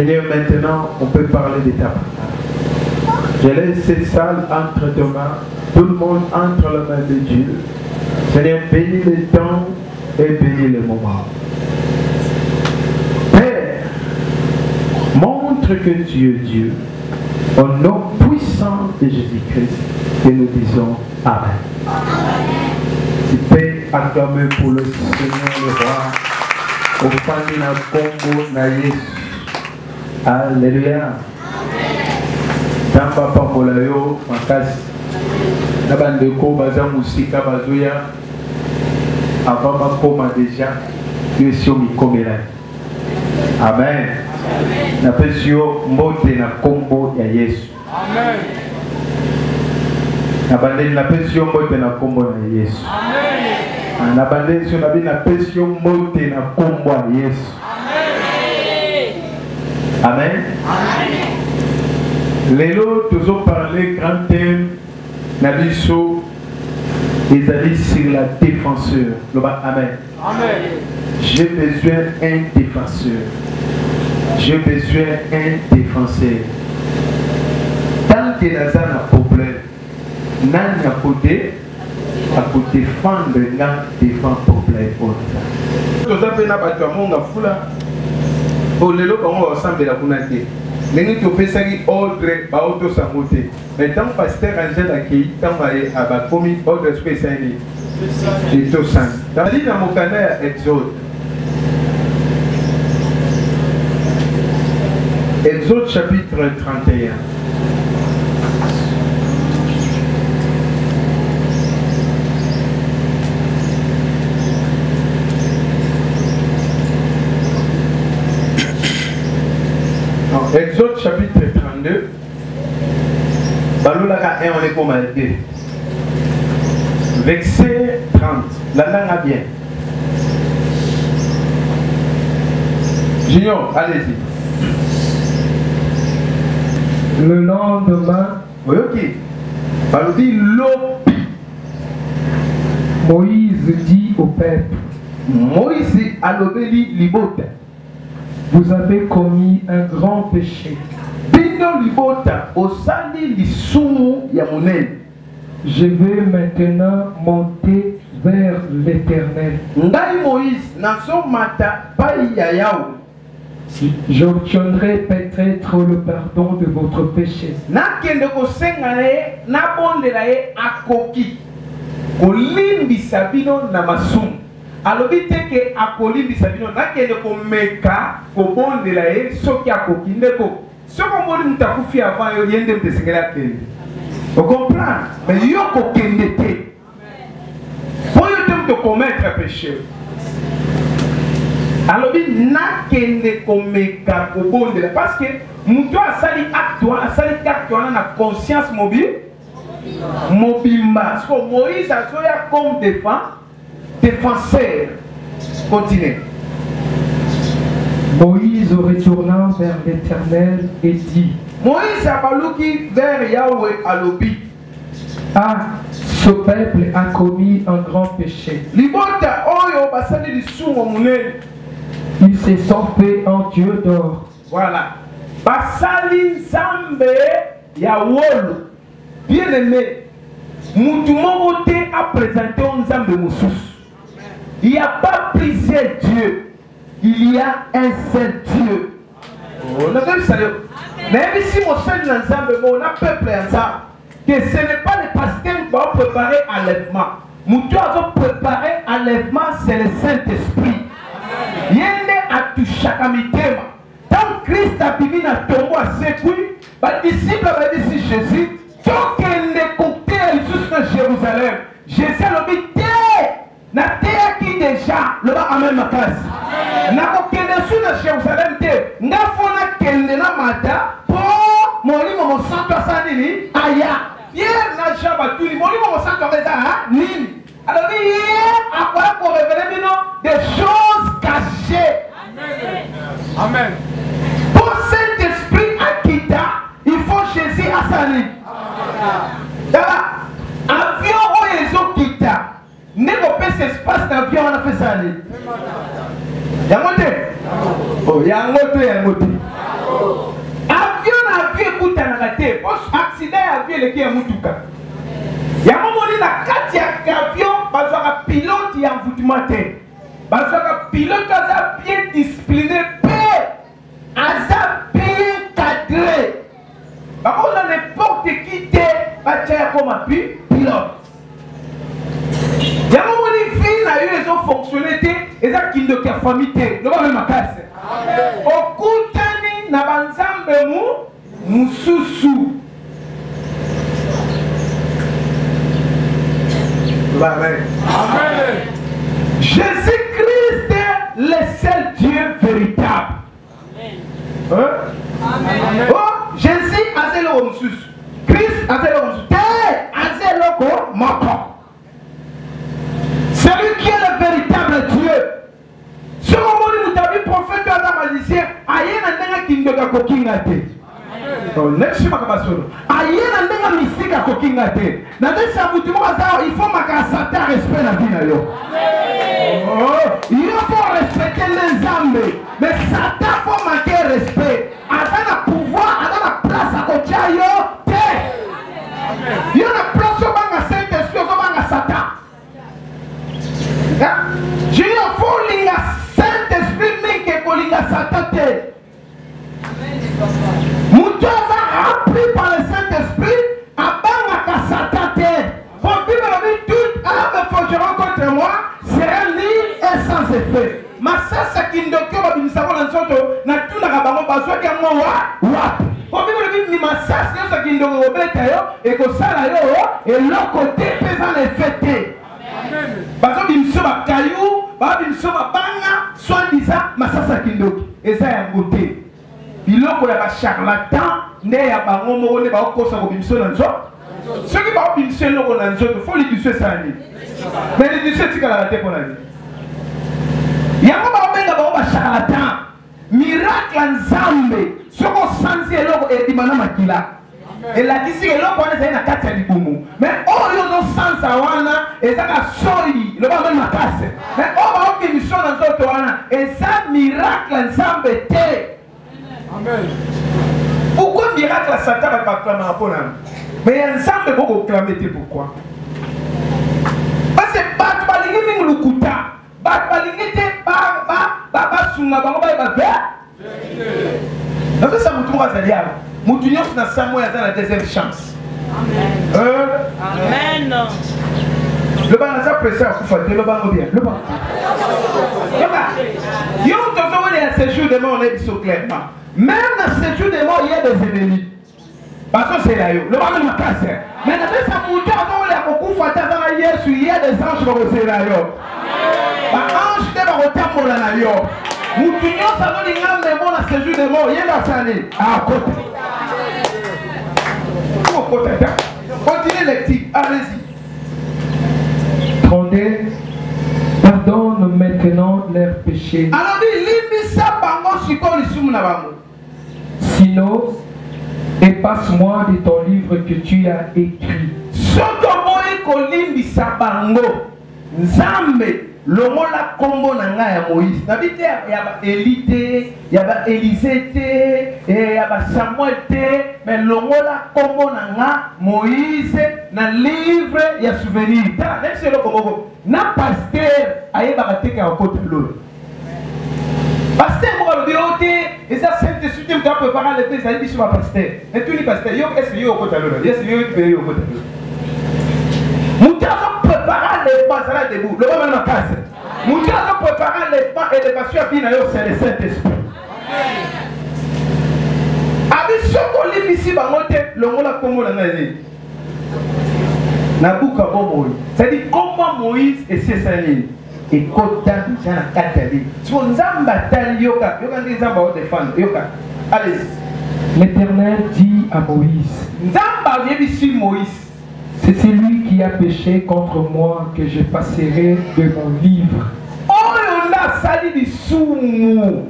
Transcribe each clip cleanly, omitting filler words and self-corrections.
Seigneur, maintenant, on peut parler de ta parole. Je laisse cette salle entre tes mains. Tout le monde entre les mains de Dieu. Seigneur, bénis le temps et bénis le moment. Père, montre que tu es Dieu. Au nom puissant de Jésus-Christ, que nous disons Amen. Tu peux acclamer pour le Seigneur le roi. Au fin de la combo na Yesu. Alléluia. Tamba pambola yo makasi. Na bandeko baza musika bazoya. Avant bakoma déjà yo sio mikomela. Amen. Na pesio mbote na kombo ya Yesu. Amen. Na bandeni na pesio mbote na kombo ya Yesu. Amen. Na bandeni sio na pesio mbote na kombo ya Yesu. Amen. Amen. Lélo, nous avons parlé grand thème, Nabiso, ils allaient sur la défenseur. Amen. Amen. J'ai besoin d'un défenseur. J'ai besoin d'un défenseur. Tant que nous avons un problème, nous avons à défendre, nous défendre le problème. Nous avons oh, les gens ont ensemble la kunate. Les gens qui ont fait ça, ordre, ba auto samoté. Mais tant pasteur Angel accueilli, tant maé à ba commis ordre spécial. J'ai tout ça. Dans le livre de mon canal Exode. Exode chapitre 31. Exode chapitre 32. Balulaka 1, on est comme 2. Verset 30. La langue a bien. Junior, allez-y. Le lendemain, oui, ok. Baludi l'eau. Moïse dit au peuple, Moïse a l'obéli libota. Vous avez commis un grand péché. Je vais maintenant monter vers l'Éternel. J'obtiendrai peut-être le pardon de votre péché. Alors dit que akoli bisabino na kende ko meka ko bondela e soki akoki ndeko soko mboni mutakufi avant yo yende mtesengela kende. Vous comprenez? Mais yo ko kende te. Pour yo te commettre péché. Alors dit na kende ko meka ko bondela parce que muto asali acte na conscience mobile mobimba. So Moïse a soya comme défenseur. Continuez. Moïse retourna vers l'Éternel et dit, Moïse a balouki vers Yahweh à l'obi. Ah, ce peuple a commis un grand péché. Ils se sont fait un dieu d'or. Voilà. Basali Zambe Yahweh. Bien aimé. Moutumote a présenté un Zambe Moussous. Il n'y a pas plusieurs dieux. Il y a un seul Dieu. Même si mon seul ensemble, mon peuple ensemble, que ce n'est pas les pasteurs qui vont préparer l'enlèvement. Nous devons préparer l'enlèvement, c'est le Saint-Esprit. Yende a tout chaque mitema. Tant Christ a bibi na tombo à secoui, les disciples avaient dit si Jésus, tant qu'il ne coupait jusqu'à Jérusalem, Jésus a dit na terre qui déjà le va amen ma place. Na ko kende sur na Jérusalem te. Na fona kende na mata pour moli mo santo sanini aya. Pierre na jaba tuli moli mo santo reza nini. Alors hier après pour révéler des choses cachées. Amen. Amen. Pour cet esprit Akita, il faut Jésus à Sali. Avion ou ezo kita. Négocier cet espace d'avion, on a fait ça. Yamote. Oh, yamote, yamote. avion eleki ya mutuka yango moni na kati ya avion bazwaka pilote ya mvutuma te bazwaka pilote aza bien discipliné mpe aza bien cadré bakoza n'importe qui te batia ya koma pilote yango moni vie na yo ezofonctionne te eza kindoki ya famille te loba me makasi okutani na banzambe mususu Amen. Jésus-Christ est le seul Dieu véritable. Amen. Amen. Oh, Jésus a zélo mususu Christ a zélo mususu te a zélo moko. Celui qui est le véritable Dieu. Ce moment où nous avons prophète et magicien, aïe na ndenga kindoka kokinga te. Next year makabasolo. Aïe na ndenga mystique kokinga te. Na desa mutu mo azao il faut makasata respect na vie na yo. Il faut respecter les âmes. Mais Satan faut manquer respect. Ada pouvoir, ada la place à côté yo te. Il y a la place au banga Saint-Esprit au banga Satan. Je dis il faut linga Saint-Esprit mais que kolinga Satan te. Moutou va rempli par le Saint-Esprit à banga Satan te. Pour vivre la vie toute arme forgeront contre moi sera libre et sans effet. Masasa kindokyo babimisako na nzoto na tuna kabango bazwaki yango wapi po bible ebi ni masasi nyonso kindoko kobeta yo ekosala yo eloko te mpe eza na efe te bazobimiso bakayu babimiso babanga soi-disant masasi ya kindoki eza yango te biloko ya bacharlatan nde ya bango moko nde bakokosa kobimiso na nzoto soki bakobimiso eloko na nzoto fo libiso esala nini me libiso etikalaka te mpo na nini yango babenga bango bacharlatan miracle nzambe soko sanzi eloko edima na makila elakisi eloko wana ezali na kati ya libumu mais oyo ozosanza wana ezaka soi loba mani makase mais oyo baobimisio na nzoto wana eza miracle nzambe te pourquoi miracle ya satan bato baklamaka mpo nano mais ya nzambe bokoklame te pourquoi parce que bato balingi mingi lukuta bato balingi te basunga bango bayeba ver napesa mutu moko azali awa mutu nyonso na sa moyo aza na deuxième chance amen loba naza presse akufa te lobango bien loba yo tozomona ya séjour de mort onayebi biso clairement même na séjour de mort ye des ennemis bazosela yo loba mani makasi mais napesa mutu azomona ya kokufa te aza na yesu ye des anges bakosela yo baange te bakotambola na yo mutu nyonso azolinga memo na séjour de mort ye nasali akota okota ta continue lecture allez-y 32 pardonne maintenant leurs péchés alors dit limbisa bango sikoyo lisumu na bango sinon efface-moi de ton livre que tu as écrit soki oboyi kolimbisa bango nzambe longola kombo na ngai ya Moïse nabi te ya baEli te ya baElise te ya baSamuel te mais longola kombo na nga Moïse na livre ya souvenir tala même si eloko moko na pasteur ayebaka te ka okota lolo pasteur moko alobi oyo te eza Saint-Esprit te moto apréparé lepe ezali biso bapasteur etuni pasteur yo ese yo okota lolo yesi yo mpe yo okota lolo moto azopréparé l'éléphant azala debout loba mani makasi moto azopréparé l'éléphant élévation ya bino yo c'est le Saint-Esprit abi soki olimbisi bango te longola kombo na ngai nini nabuka bomoi c'est-à-dire kombo Moïse esi esala nini ekota deja na kati ya bino siko nzambe atali yoka nde nzambe aodefendre yoka allez l'Éternel dit à Moïse nzambe ayebisi Moïse c'est celui qui a péché contre moi que je passerai de mon livre. Oyo nda sali lisumu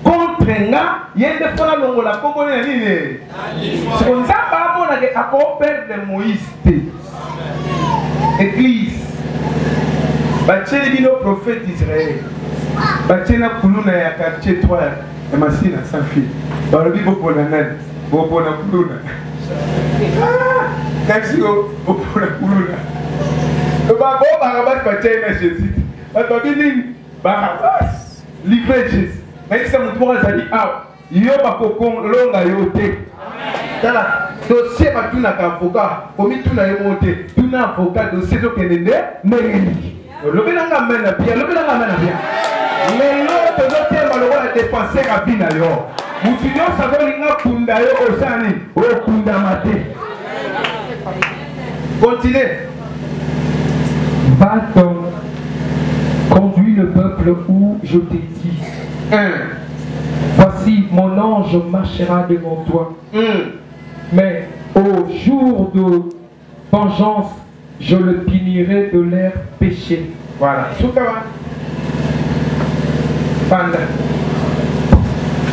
contre nga yende fona longola kombo na nini so nzamba amona ke akoperdre Moïse te église bacheli bino prophète d'Israël bachena kuluna ya quartier 3 ya Masina sans fille balobi bopona nani bopona kuluna Taxi au pour la couleur. Le babo Barabas va tirer Jésus. Attendez, Barabas, livré Jésus. Mais ça me trouve à dire, ah, yo bakoko longa yote. Tala, dossier va tout avocat, comme tout na yote, tout na avocat dossier zo kenende, mais le belanga mena bien, le belanga mena bien. Mais l'autre dossier va le dépenser à bien alors. Mutinyo savoir kunda yo osani, o kunda mate. Continuez. Va-t'en, conduis le peuple où je t'ai dit. Voici, mon ange marchera devant toi. Mais au jour de vengeance, je le punirai de leur péché. Voilà. Soukawa. Panda.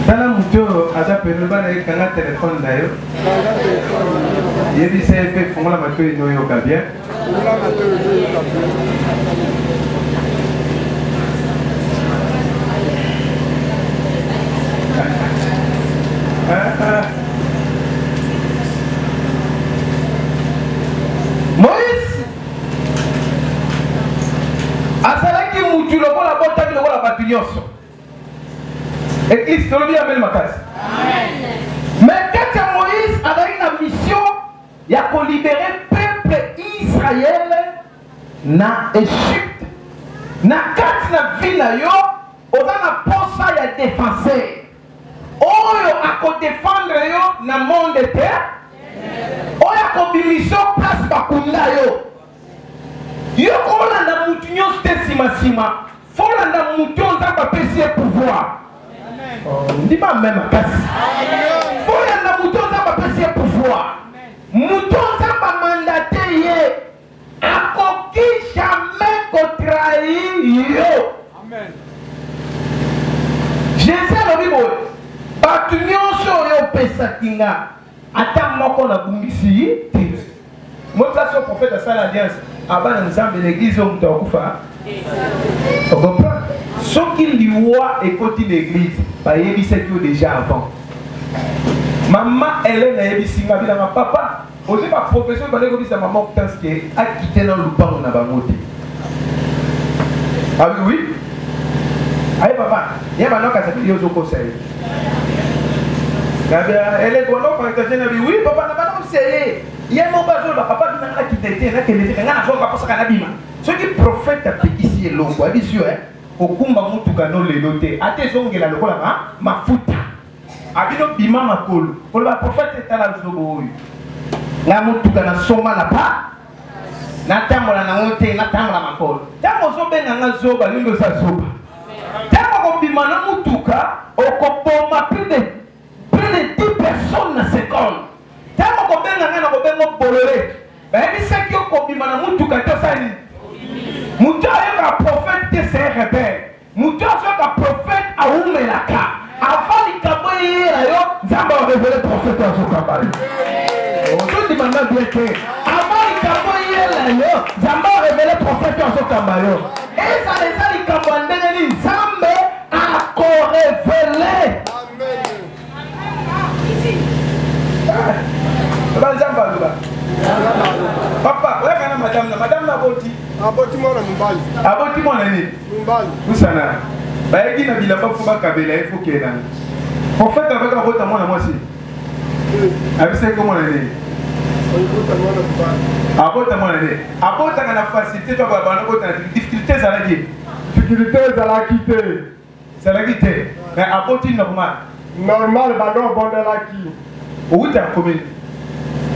Tala muto aza penu bana ikanga téléphone d'ailleurs. Yebi c'est fond la mato ino yo kabia. Moïse azalaki mutu lokola botaki lokola bato nyonso. Église, tu le amène ma case. Mais quand Moïse avait une mission, il a libéré le peuple Israël na Égypte. Na quatre na ville na yo, on a posa ya défenseur. Oyo a défendre yo na monde de terre. Oyo a mission place bakunda yo. Yo kola na mutunyo sima sima. Fola na mutunyo nzamba pesi pouvoir. Dis pas même à casse. Faut y a mouton ça va passer pouvoir. Mouton ça va mandater a conquis jamais qu'on trahit yo. Amen. Jésus le bibo. Batunyo so yo pesa kinga. Ata moko na bungisi. Moi place au prophète à ça l'alliance. Abana nzambe l'église au mutakufa. On comprend? Ce qui lui a écouté l'église, il sait que déjà avant. Maman, elle est là, elle est papa. Aussi, ma profession, elle est là, maman, qui a quitté dans le pan, on a pas monté. Ah oui? Allez, papa, il y a maintenant qu'à s'appeler au conseil. Elle est droite, oui, papa, n'a pas conseillé. Il y a mon bazou, papa, qui a quitté, il y a un jour, papa, ça a été. Ce qui prophète a fait ici, l'eau, il dit, okumba mutuka no lelote ate zongela lokola mafuta abino bima makolo pour le prophète etala zobo oyo na mutuka na soma na pa na tambola na ngote na tambola makolo tango zobenga nga zoba lindo sa zoba tango ko bima na mutuka okopoma plus de 10 personnes na seconde tango ko benga nga na ko bengo bolore ba ebisa ki okobima na mutuka to sali Mouta est un prophète qui s'est rebelle. Mouta est un prophète à Oumelaka. Avant de cabayer là, Zamba a révélé le prophète à son cabaret. Je demande bien que avant de cabayer là, Zamba a révélé le prophète à son cabaret. Et ça les a dit cabayer Zamba a révélé. Papa, où est madame? Madame n'a pas dit. Aboti mwana mbali. Aboti mwana ni? Mbali. Usana. Baeki na bilamba fuba kabela il faut que na. En fait avec abota mwana moi si. Abise ko mwana ni? Abota mwana mbali. Abota mwana ni. Abota kana facilité to baba na bota difficulté za la vie. Difficulté za la quitter. Ça la quitter. Mais aboti normal. Normal ba no bonde la qui. Où ta commune?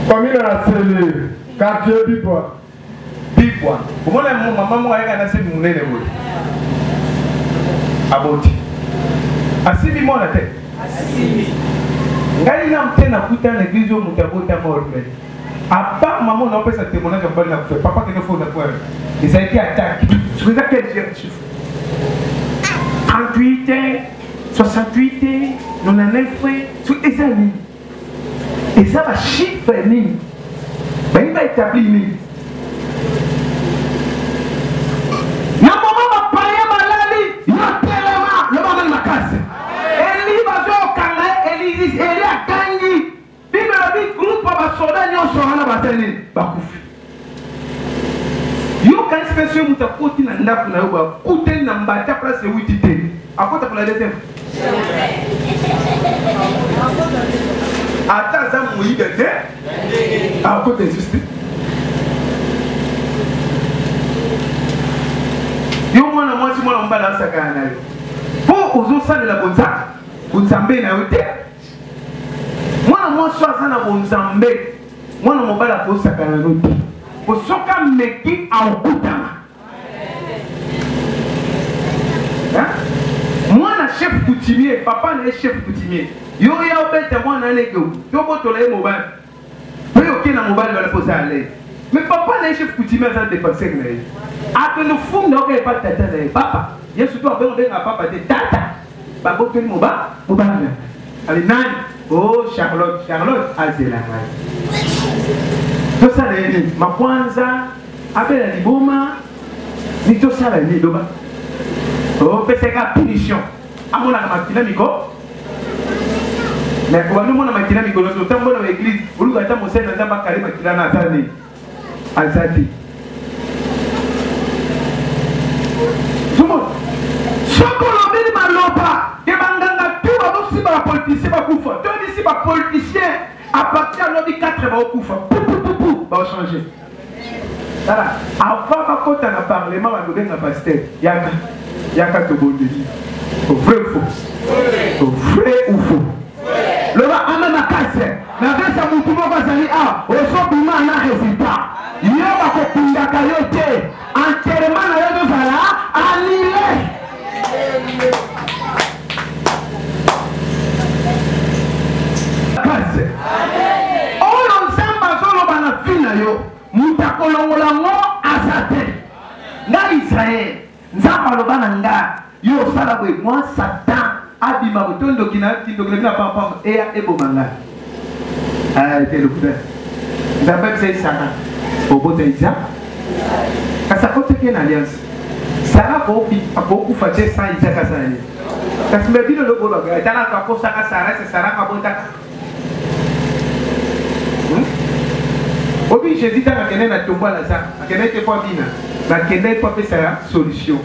Commune na Sele. Quartier Bipoa. Bipoa. Comment la maman moi kana se munene bo. Aboti. Asibi mona te. Asibi. Ngai na mtena kuta na église au mutabota morme. À part maman on peut se témoigner comme bonne affaire. Papa qui ne faut na point. Et ça a été attaqué. Je vous appelle chiffre. 38 68 99 tout les amis. Et ça va chiffre ni. Ben il va établir ni. Na maman va parler malali, il va tellement le moment de ma case. Eli va jouer au Canada, Eli a gagné. Bible la vie groupe va soda nyo nyonso wana basali bakufi yo quand spécial muta koti na ndaku na yo ba kuteli na mbata place ya witi te akota pour la deuxième ata za muibe te akota juste yo mwana mwasi mwana mbala asaka na yo po ozosalela bonzambe na yo te mwana mwasi aza na bonzambe mwana mobala akosaka na yo te soka meki aokutama mwana chef coutumier papa na chef coutumier yo ya obeta mwana leke yo botola ye mobile po yo ke na mobile bala posa à l'aise mais papa na chef coutumier aza défenseur na ye akende funda oke pa tata na ye papa ye surtout abenga papa te tata baboteli mobile na ali nani oh Charlotte azela ngai tosala nini makwanza abela liboma ni tosala nini loba opesaka punition amonaka makila miko mais obandomona makila mikolo otambola na église oluka ata mosali na nzambe akale makila na aza nini aza te soki olobeli maloba ke banganga tu bazosimba bapoliticien bakufa tondisi bapoliticien à partir de 4 baokufa va changer. Voilà. Avant ma côte dans le parlement, on va nous pasteur. Yaka to bon délire. Vrai ou faux? Vrai ou faux? Le va amener ma casse. La veste à mon tour va s'allier à. Au son du mal n'a résultat. Il y a ma copine d'Akayote. Entièrement la yeux de Zala. Annulé. Casse. Yo mutakolongola ngo azate na Israël nzamba lobana nga yo sala bwe moi Satan abima botondo kina papa eya ebomanga te le coup nzamba c'est Satan obota iza kasa kote ke na alliance sara ko kufa te sa iza kasani kasi mbilo lobo baga tala ka kosa ka sara ka bota Obi Jésus t'a rakene na tomba la ça, rakene te pas bina, rakene pas fait sa solution.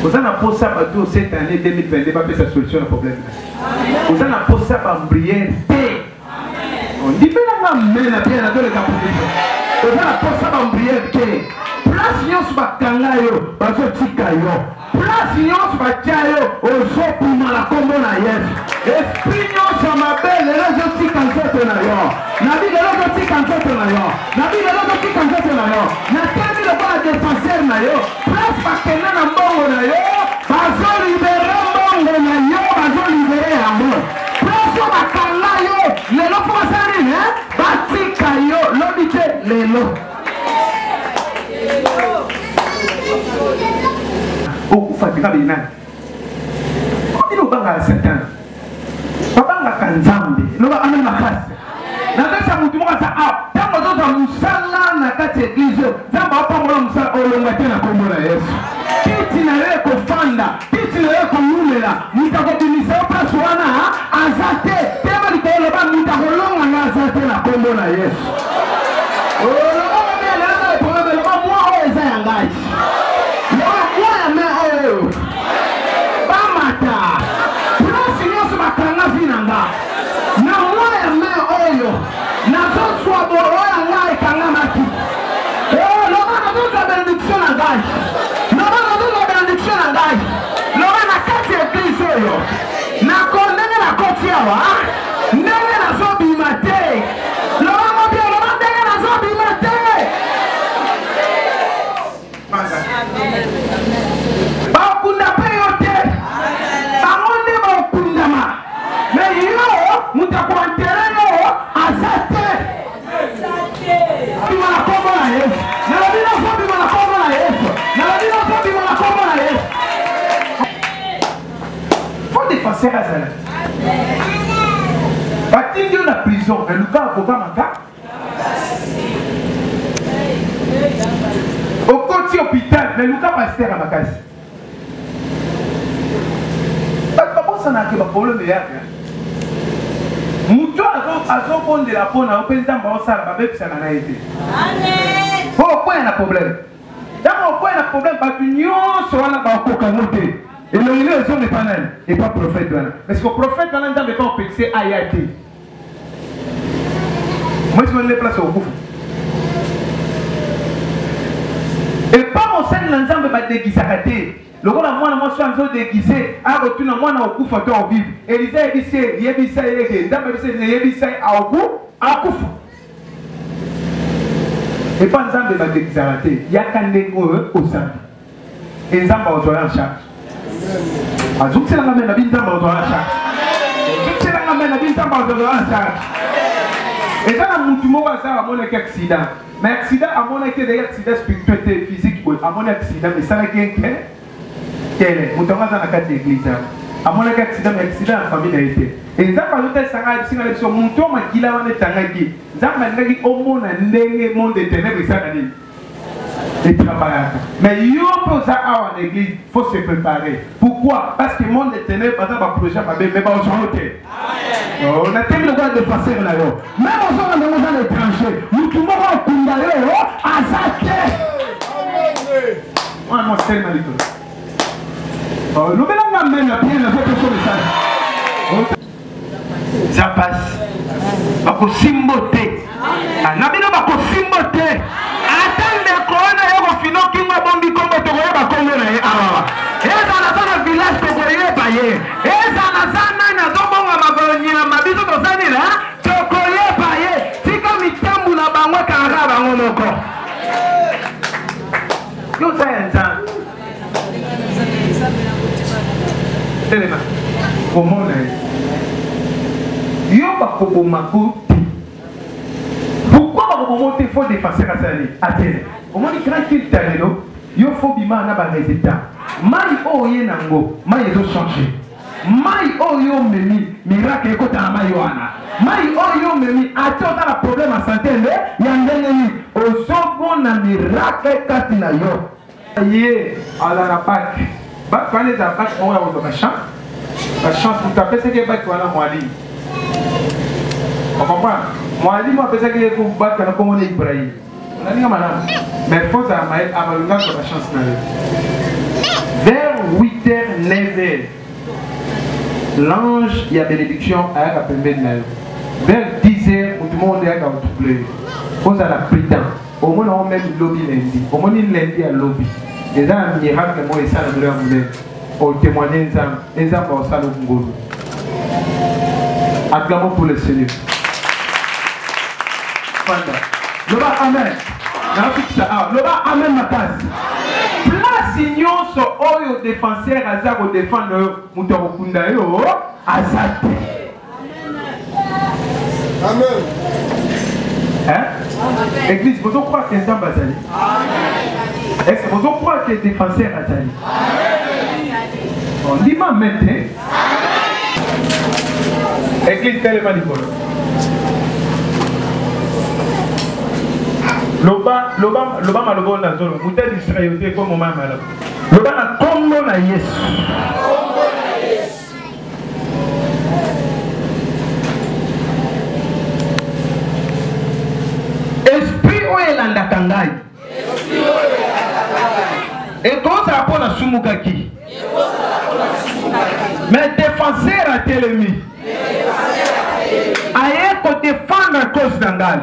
Vous en a pour ça bateau cette année 2022 pas fait sa solution au problème. Vous en a pour ça par prière. On dit bien la main la bien dans le capote. Vous en a pour ça par prière que place yon sur kanga yo, baso tika yo. Place yon sur chayo, ozo puma la combo na Yesu. Esprit yon sur ma belle, les gens tika nzoto na yo. Nabi de l'autre tika nzoto na yo. Nabi de l'autre tika nzoto na yo. Na temi le bon défenseur na yo. Place bakena na mbongo na yo. Bazo libéré mbongo na yo, bazo libéré amour. Place yo bakanga yo, lelo fo sari hein? Batika yo, lobite lelo. Beaucoup fatika bina. Ko dilo banga Satan. Babanga kanzambe, no ba amena makasi. Na pesa mutu moko sa a tango zoza musala na kati église zamba apangola musala olonga te na kombo na Yesu kiti na ye kofanda kiti na ye koyulela mutakobimisa yo place wana aza te tema likoloba mutakolonga nga aza te na kombo na Yesu oloba beleza eprobe loba mwa oyo eza ya ngai mwa ya me oyo bamata place nyonso bakanga vi na nga na mwa ya me oyo nazo swa boro ya ngai kanga maki loba nazo swa benediction na ngai loba nazo swa benediction na ngai loba na kati ya Kristo oyo nakondenge na koti awa ndenge nazo bima te loba mobia loba ndenge nazo bima te bakunda pe yo te bango nde bakundama me yo mutakuantere yo azate bima na kombo na Yesu nalobina so bima na kombo na Yesu nalobina so bima na kombo na Yesu faut défenser azala batindi yo na prison na luka avoka maka okoti hôpital na luka pasteur makasi babosanaka baproblème yaka mutu azobonde la pona openza mba osala babebisa na été. Amen. Pourquoi il y a un problème? D'abord, pourquoi il y a un problème? Parce que nous sommes là pour monter. Et le milieu n'est pas là, et pas prophète. Parce que le prophète, on a déjà pensé à Yati. Moi, je me déplace au bout. Et pas mon sein l'ensemble va déguiser. Le rôle à moi, je suis déguisé. À retourner, moi, je suis photo au vivre. Élisée, Yébissa, Yébissa, à Oku, à Koufou. Et pas ensemble va déguiser. Il y a qu'un négo au sein. Et les enfants vont en charge. Azouk c'est la main à binta dans la charge. Azouk c'est la main à binta dans la charge. Et ça, mon tumo va ça à mon accident. Mais accident à mon accident spirituel physique, à mon accident, mais ça n'a qu'un quel est. Mon temps dans la carte d'église. À mon accident, mais accident en famille a été. Et ça, par exemple, ça a été sur mon tour, ma kila on est tangaki. Ça m'a dit au monde un nègre monde de ténèbres, ça n'a dit. Et travailler. Mais il faut ça à l'église, il faut se préparer. Pourquoi? Parce que le monde est ténèbres, par exemple, projet, mais pas au chantier. On a tellement le droit de passer là. Même aux gens dans l'étranger, nous tout le monde a condamné à Zaké. Moi, c'est tellement dit. Nous venons même la bien la photo sur le salle. Ça passe. Bako simboté. Anabino bako simboté. Attendez corona yoko fino kingo bombi kombo tokoya bakongo na ye awa. Eza na zona village tokoye baye. Eza na zona na zobonga mabonyi na mabiso tosani la tokoye baye. Tika mitambu na bango kanga bango moko. Yo sayenza. Telema. Comment est? Yo bako makuti. Il faut dépasser la salle. Attendez. Au moins, il y a il faut bien avoir des résultats. Maï o ye nango, maï ils ont changé. Maï o yo memi, miracle ko ta maï wana. Maï o yo memi, attends dans le problème en santé le, yandeni au second na miracle katina yo. Yé, ala la Pâques. Ba quand les Pâques on va au machin. La chance pour taper c'est que ba wana mwali. On comprend? Moi, je dis que je vais vous battre comme on est Ibrahim. On a dit madame, mais il faut que la chance. Vers 8h, 9h, l'ange, il y a bénédiction à la pembée de Naïo. Vers 10h, tout le monde est à la double. Faut à la prétend. Au moins, on met le lobby lundi. Au moins, il lundi à lobby. Les gens, un miracle, moi, ils savent le leur au témoigner, les gens vont saluer le Ngolo. Acclamons pour le Seigneur. Loba amen. Loba amen ma case. Place nyonso oyo défenseur aza ko défendre muto kokunda yo azate. Amen. Hein? Église, vous croyez que c'est un bazali? Est-ce que vous croyez que le défenseur azali? On dit ma maître. Église tellement Nicole. Loba malobo na zolo muta distrayote ko moma malabo loba na kombo na Yesu esprit oyo elandaka ngai ekozala mpo na sumukaki mais défenseur atelemi aye kodéfendre à cause na ngai.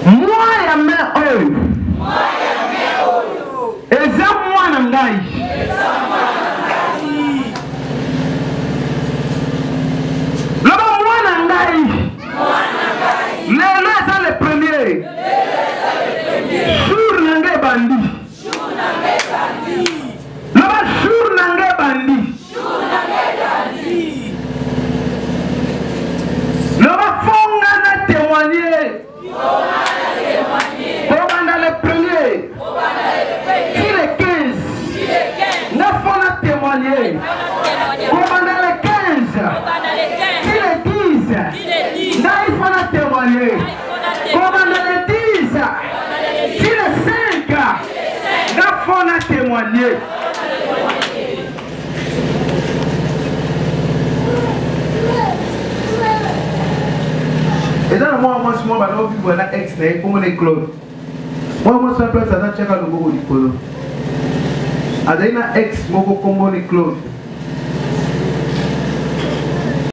Moi, eza mwana ngai. Loba mwana ngai. Lelo eza le premier. Jour na ngai bandi. Loba jour na ngai bandi. Loba fonga na témoigner. Commandant le premier, si les 15, 9 on a témoigné. Commandant les 15, si les 10, 9 on a témoigné. Commandant les 10, si les 5, 9 on a témoigné. Et dans le mois, moi, je suis vivre un ex, comme on est Claude. Moi, je suis un peu ça, je suis un peu de Claude. Adena ex, moi, comme on est Claude.